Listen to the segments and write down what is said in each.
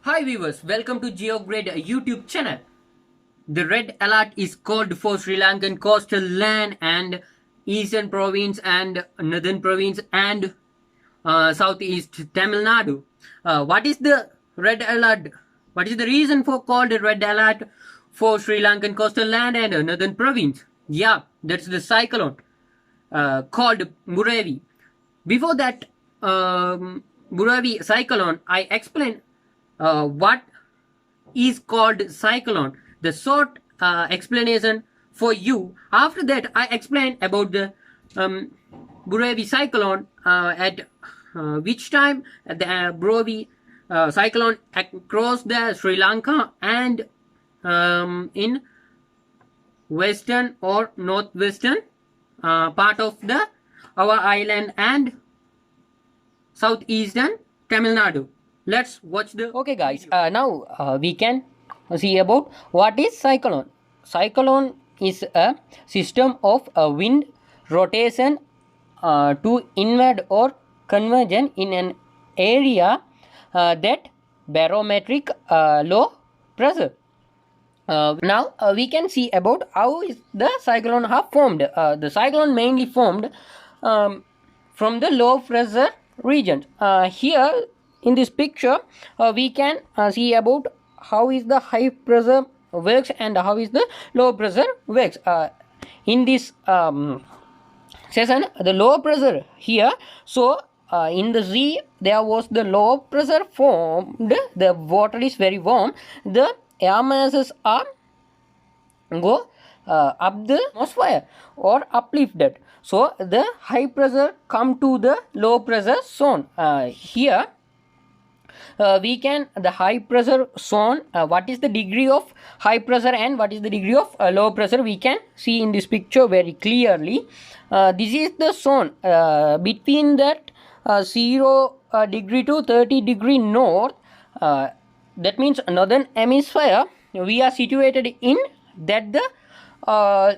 Hi viewers, welcome to GeoGrid YouTube channel. The red alert is called for Sri Lankan coastal land and eastern province and northern province and southeast Tamil Nadu. What is the red alert? What is the reason for called red alert for Sri Lankan coastal land and northern province? Yeah, that's the cyclone called Buravi. Before that Buravi cyclone, I explained what is called cyclone. The short explanation for you. After that, I explained about the Buravi cyclone at which time the Buravi cyclone across the Sri Lanka and in western or northwestern part of the our island and southeastern Tamil Nadu. Let's watch the. Okay, guys. Now we can see about what is cyclone. Cyclone is a system of wind rotation to inward or convergence in an area that barometric low pressure. Now we can see about how is the cyclone have formed. The cyclone mainly formed from the low pressure region. Here in this picture we can see about how is the high pressure works and how is the low pressure works. In this session the low pressure here, so in the sea there was the low pressure formed, the water is very warm, the air masses are go up the atmosphere or uplifted, so the high pressure come to the low pressure zone. Here we can the high pressure zone, what is the degree of high pressure and what is the degree of low pressure we can see in this picture very clearly. This is the zone between that 0 degree to 30 degree north, that means northern hemisphere. We are situated in that the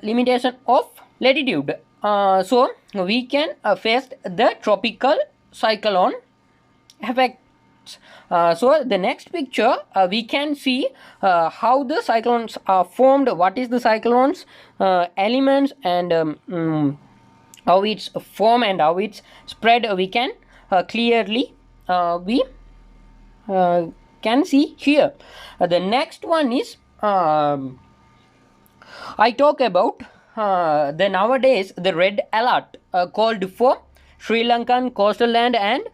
limitation of latitude, so we can face the tropical cyclone effect. So the next picture we can see how the cyclones are formed, what is the cyclones elements and how it's formed and how it's spread. We can clearly we can see here. The next one is I talk about the nowadays the red alert called for Sri Lankan coastal land and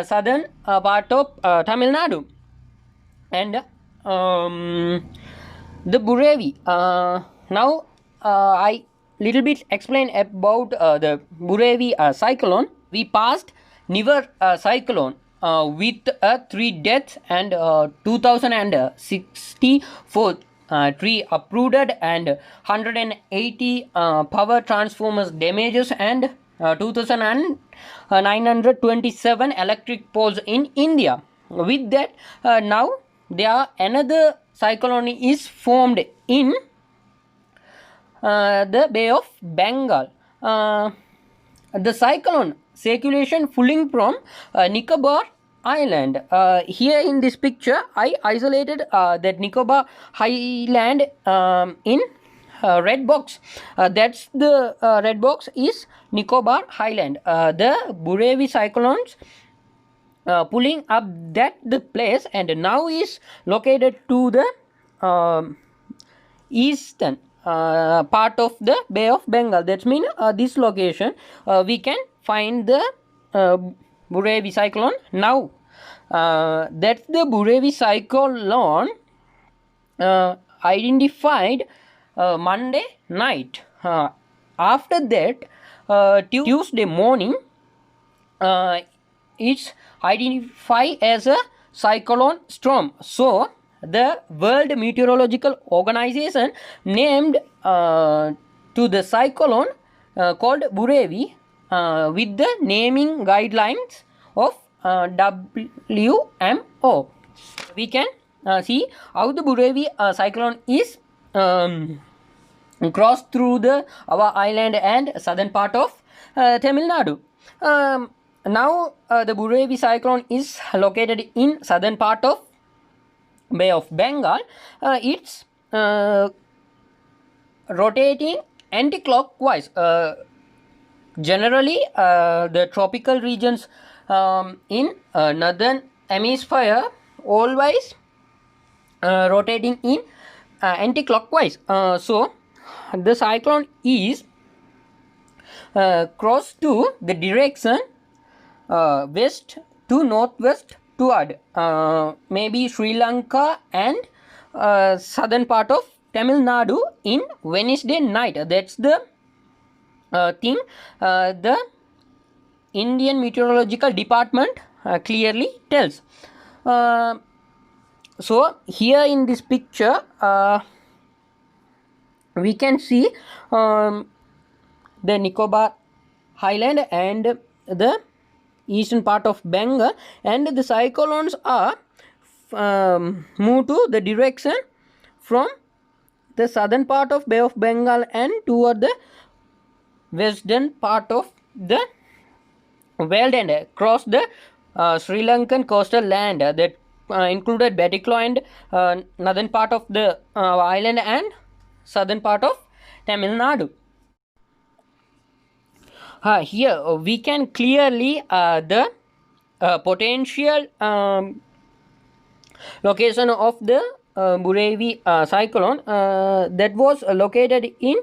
southern part of Tamil Nadu and the Buravi. Now I little bit explain about the Buravi cyclone. We passed Nivar cyclone with 3 deaths and 2064 tree uprooted and 180 power transformers damages and 2,927 electric poles in India. With that, now there another cyclone is formed in the Bay of Bengal. The cyclone circulation flowing from Nicobar Island. Here in this picture, I isolated that Nicobar Island in red box. That's the red box is Nicobar Island. The Buravi cyclones pulling up that the place and now is located to the eastern part of the Bay of Bengal. That means this location we can find the Buravi cyclone now. That's the Buravi cyclone identified Monday night. After that, Tuesday morning, it's identified as a cyclone storm. So the World Meteorological Organization named to the cyclone called Buravi with the naming guidelines of WMO. We can see how the Buravi cyclone is crossed through the our island and southern part of Tamil Nadu. Now the Buravi cyclone is located in southern part of Bay of Bengal, it's rotating anti-clockwise. Generally, the tropical regions in northern hemisphere always rotating in anti-clockwise. So the cyclone is cross to the direction west to northwest toward maybe Sri Lanka and southern part of Tamil Nadu in Wednesday night. That's the thing the Indian Meteorological Department clearly tells. So here in this picture we can see the Nicobar Highland and the eastern part of Bengal, and the cyclones are moved to the direction from the southern part of Bay of Bengal and toward the western part of the world and across the Sri Lankan coastal land that included Batticaloa and northern part of the island and southern part of Tamil Nadu. Here we can clearly the potential location of the Burevi cyclone that was located in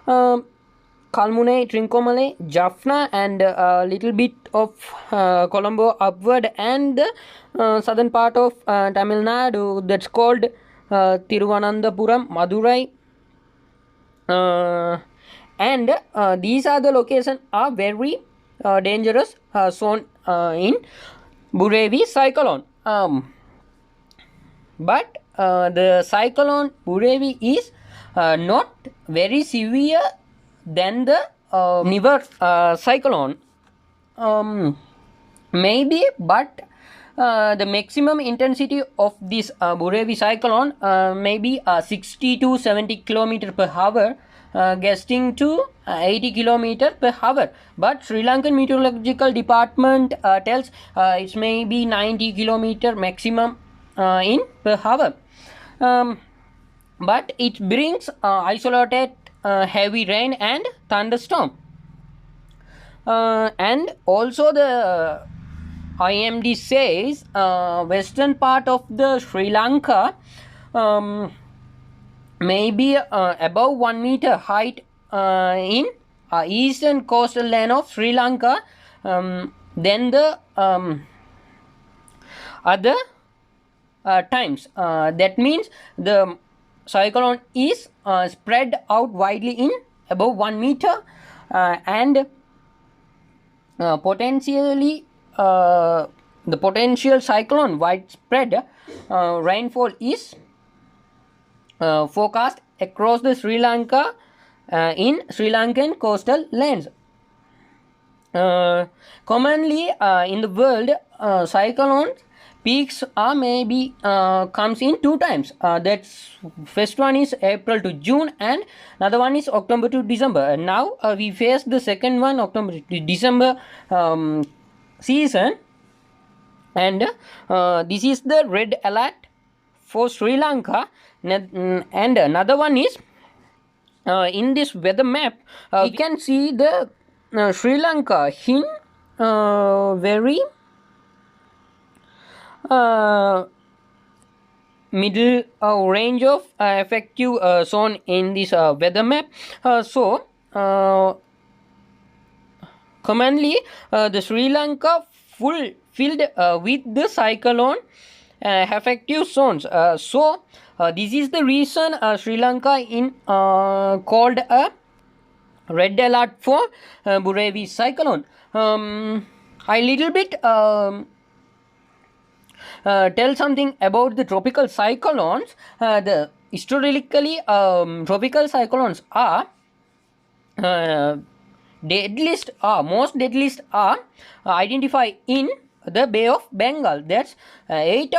Kalmune, Trincomalee, Jaffna, and a little bit of Colombo upward, and the southern part of Tamil Nadu that's called Tiruvananthapuram, Madurai. And these are the locations are very dangerous zone in Burevi cyclone. But the cyclone Burevi is not very severe than the Nivar cyclone. Maybe, but the maximum intensity of this Burevi cyclone may be 60 to 70 km per hour. Gusting to 80 km per hour, but Sri Lankan Meteorological Department tells it may be 90 km maximum in per hour. But it brings isolated heavy rain and thunderstorm, and also the IMD says western part of the Sri Lanka maybe above 1 meter height in eastern coastal land of Sri Lanka than the other times. That means the cyclone is spread out widely in above 1 meter and potentially the potential cyclone widespread rainfall is forecast across the Sri Lanka in Sri Lankan coastal lands. Commonly in the world, cyclone peaks are maybe comes in 2 times. That's first one is April to June and another one is October to December. Now we face the second one, October to December season, and this is the red alert for Sri Lanka. And another one is in this weather map we can see the Sri Lanka in very middle range of effective zone in this weather map. So commonly the Sri Lanka full filled with the cyclone effective zones. So this is the reason Sri Lanka in called a red alert for Burevi cyclone. I little bit tell something about the tropical cyclones. The historically tropical cyclones are deadliest most deadliest are identified in the Bay of Bengal. That's 8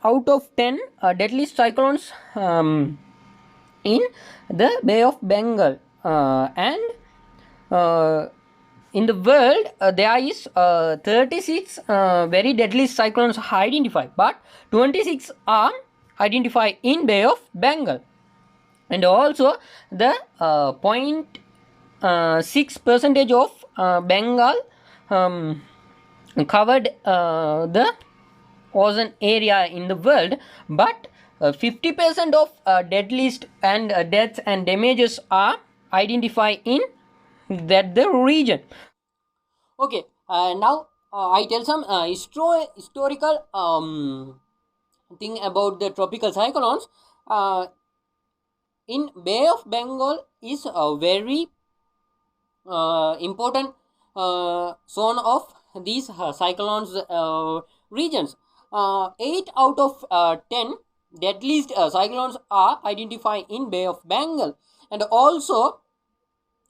out of 10 deadliest cyclones in the Bay of Bengal, and in the world there is 36 very deadly cyclones identified, but 26 are identified in Bay of Bengal. And also the 0.6 percentage of Bengal covered the ozone area in the world, but 50% of deadliest and deaths and damages are identified in the region. Okay, now I tell some historical thing about the tropical cyclones. In Bay of Bengal is a very important zone of these cyclones regions. 8 out of 10 deadliest cyclones are identified in Bay of Bengal, and also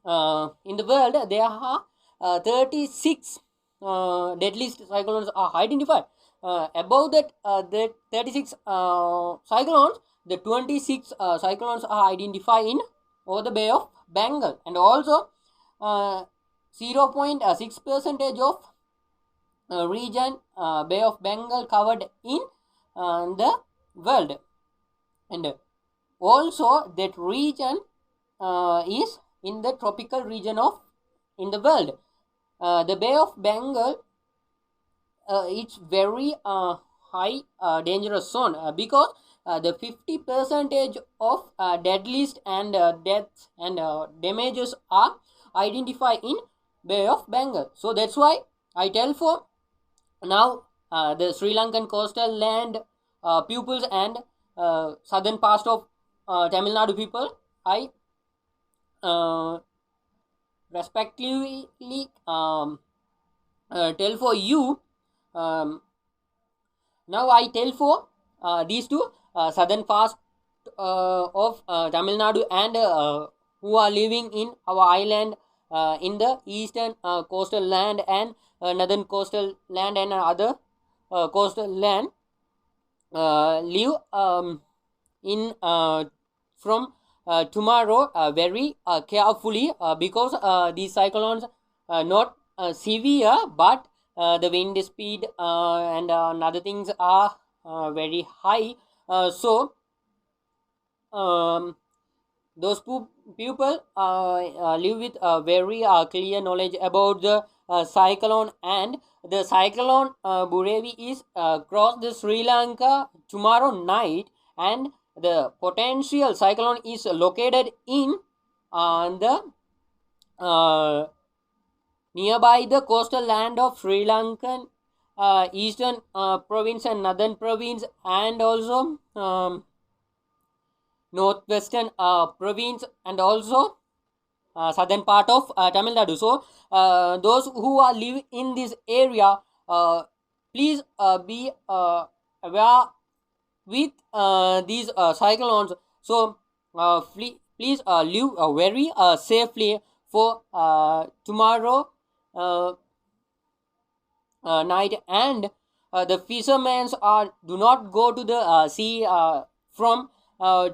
in the world there are 36 deadliest cyclones are identified. Above that, the 36 cyclones, the 26 cyclones are identified in over the Bay of Bengal, and also 0.6 percentage of region Bay of Bengal covered in the world, and also that region is in the tropical region of in the world. The Bay of Bengal it's very high dangerous zone because the 50 percentage of deadliest and deaths and damages are identified in Bay of Bengal. So that's why I tell for now the Sri Lankan coastal land pupils and southern part of Tamil Nadu people, I respectively tell for you. Now I tell for these two southern parts of Tamil Nadu and who are living in our island in the eastern coastal land and northern coastal land and other coastal land live in from tomorrow very carefully because these cyclones are not severe, but the wind speed and other things are very high. So those people live with a very clear knowledge about the cyclone, and the cyclone Burevi is cross the Sri Lanka tomorrow night, and the potential cyclone is located in the nearby the coastal land of Sri Lankan eastern province and northern province, and also northwestern province, and also southern part of Tamil Nadu. So those who are live in this area, please be aware with these cyclones. So please live very safely for tomorrow night, and the fishermen do not go to the sea from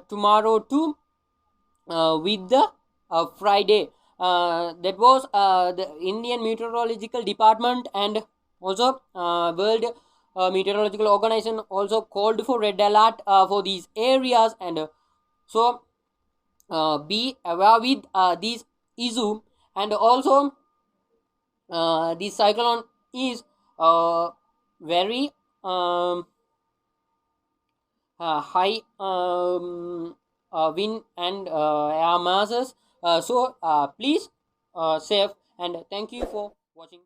tomorrow to with the Friday. That was the Indian Meteorological Department and also World Meteorological Organization also called for red alert for these areas, and so be aware with this issue. And also this cyclone is very high wind and air masses. So please save, and thank you for watching.